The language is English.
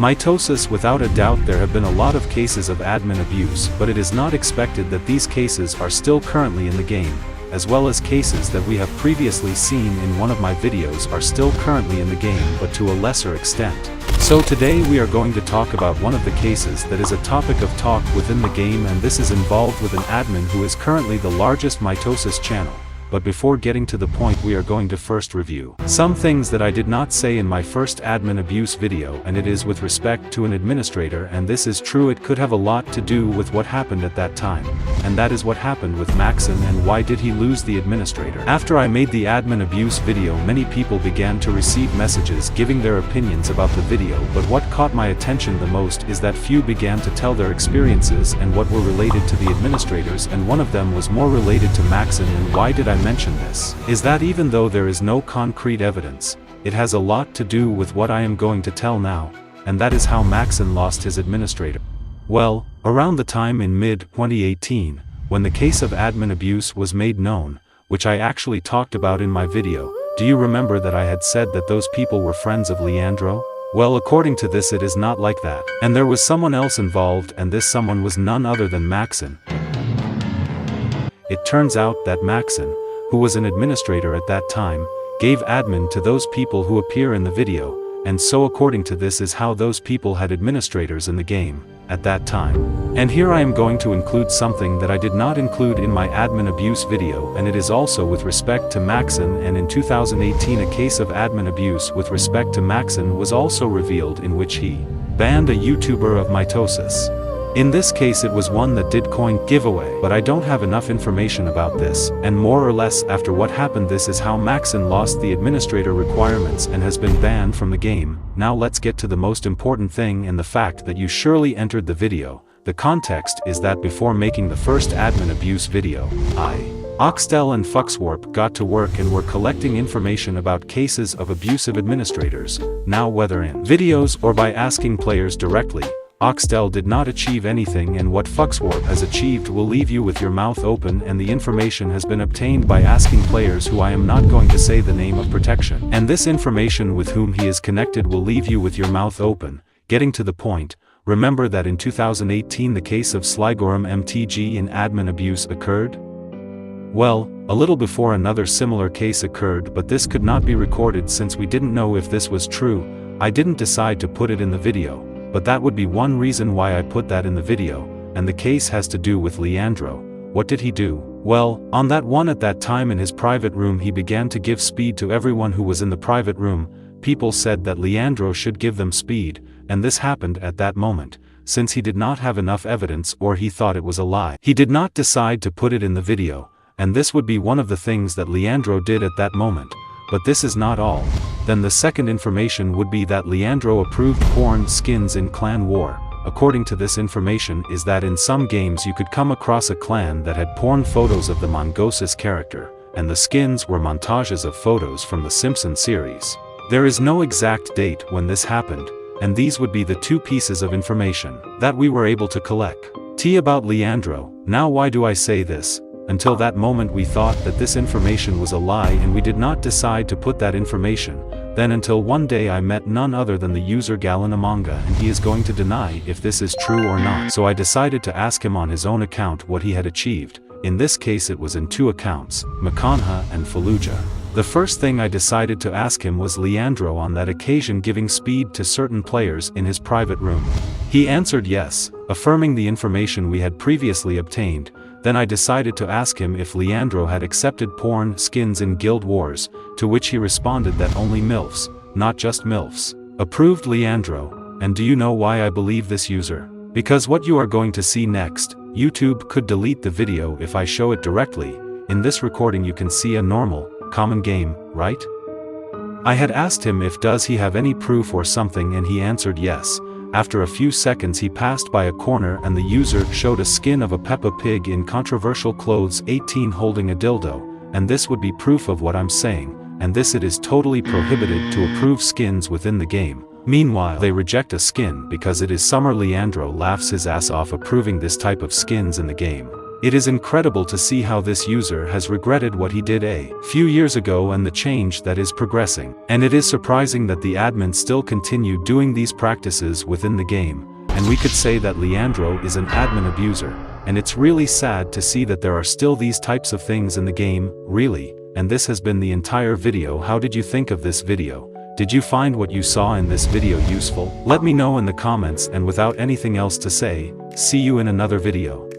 Mitosis. Without a doubt there have been a lot of cases of admin abuse, but it is not expected that these cases are still currently in the game, as well as cases that we have previously seen in one of my videos are still currently in the game but to a lesser extent. So today we are going to talk about one of the cases that is a topic of talk within the game, and this is involved with an admin who is currently the largest Mitosis channel. But before getting to the point, we are going to first review some things that I did not say in my first admin abuse video, and it is with respect to an administrator, and this is true. It could have a lot to do with what happened at that time, and that is what happened with Maxon and why did he lose the administrator. After I made the admin abuse video, many people began to receive messages giving their opinions about the video, but what caught my attention the most is that few began to tell their experiences and what were related to the administrators, and one of them was more related to Maxon. And why did I mention this? Is that even though there is no concrete evidence, it has a lot to do with what I am going to tell now, and that is how Maxon lost his administrator. Well, around the time in mid-2018, when the case of admin abuse was made known, which I actually talked about in my video, do you remember that I had said that those people were friends of Leandro? Well, according to this it is not like that, and there was someone else involved, and this someone was none other than Maxon. It turns out that Maxon, who was an administrator at that time, gave admin to those people who appear in the video, and so according to this is how those people had administrators in the game at that time. And here I am going to include something that I did not include in my admin abuse video, and it is also with respect to Maxon. And in 2018 a case of admin abuse with respect to Maxon was also revealed, in which he banned a YouTuber of Mitosis. In this case it was one that did coin giveaway, but I don't have enough information about this, and more or less after what happened, this is how Maxon lost the administrator requirements and has been banned from the game. Now let's get to the most important thing, and the fact that you surely entered the video. The context is that before making the first admin abuse video, Oxtel and Fuxwarp got to work and were collecting information about cases of abusive administrators. Now whether in videos or by asking players directly, Oxtel did not achieve anything, and what Fuxwarp has achieved will leave you with your mouth open, and the information has been obtained by asking players who I am not going to say the name of protection. And this information with whom he is connected will leave you with your mouth open. Getting to the point, remember that in 2018 the case of Slygorum MTG in admin abuse occurred? Well, a little before another similar case occurred, but this could not be recorded since we didn't know if this was true. I didn't decide to put it in the video. But that would be one reason why I put that in the video, and the case has to do with Leandro. What did he do? Well, on that one at that time in his private room he began to give speed to everyone who was in the private room. People said that Leandro should give them speed, and this happened at that moment. Since he did not have enough evidence, or he thought it was a lie, he did not decide to put it in the video, and this would be one of the things that Leandro did at that moment. But this is not all. Then the second information would be that Leandro approved porn skins in Clan War. According to this information is that in some games you could come across a clan that had porn photos of the Mongosis character, and the skins were montages of photos from the Simpsons series. There is no exact date when this happened, and these would be the two pieces of information that we were able to collect. About Leandro. Now why do I say this? Until that moment we thought that this information was a lie, and we did not decide to put that information. Then until one day I met none other than the user Galanamanga, and he is going to deny if this is true or not. So I decided to ask him on his own account what he had achieved. In this case it was in two accounts, Makanha and Fallujah. The first thing I decided to ask him was Leandro on that occasion giving speed to certain players in his private room. He answered yes, affirming the information we had previously obtained. Then I decided to ask him if Leandro had accepted porn skins in Guild Wars, to which he responded that only MILFs, not just MILFs, approved Leandro. And do you know why I believe this user? Because what you are going to see next, YouTube could delete the video if I show it directly. In this recording you can see a normal, common game, right? I had asked him if does he have any proof or something, and he answered yes. After a few seconds he passed by a corner and the user showed a skin of a Peppa Pig in controversial clothes 18 holding a dildo, and this would be proof of what I'm saying, and this it is totally prohibited to approve skins within the game. Meanwhile they reject a skin because it is Summer. Leandro laughs his ass off approving this type of skins in the game. It is incredible to see how this user has regretted what he did a few years ago and the change that is progressing. And it is surprising that the admin still continue doing these practices within the game, and we could say that Leandro is an admin abuser. And it's really sad to see that there are still these types of things in the game, really. And this has been the entire video. How did you think of this video? Did you find what you saw in this video useful? Let me know in the comments, and without anything else to say, see you in another video.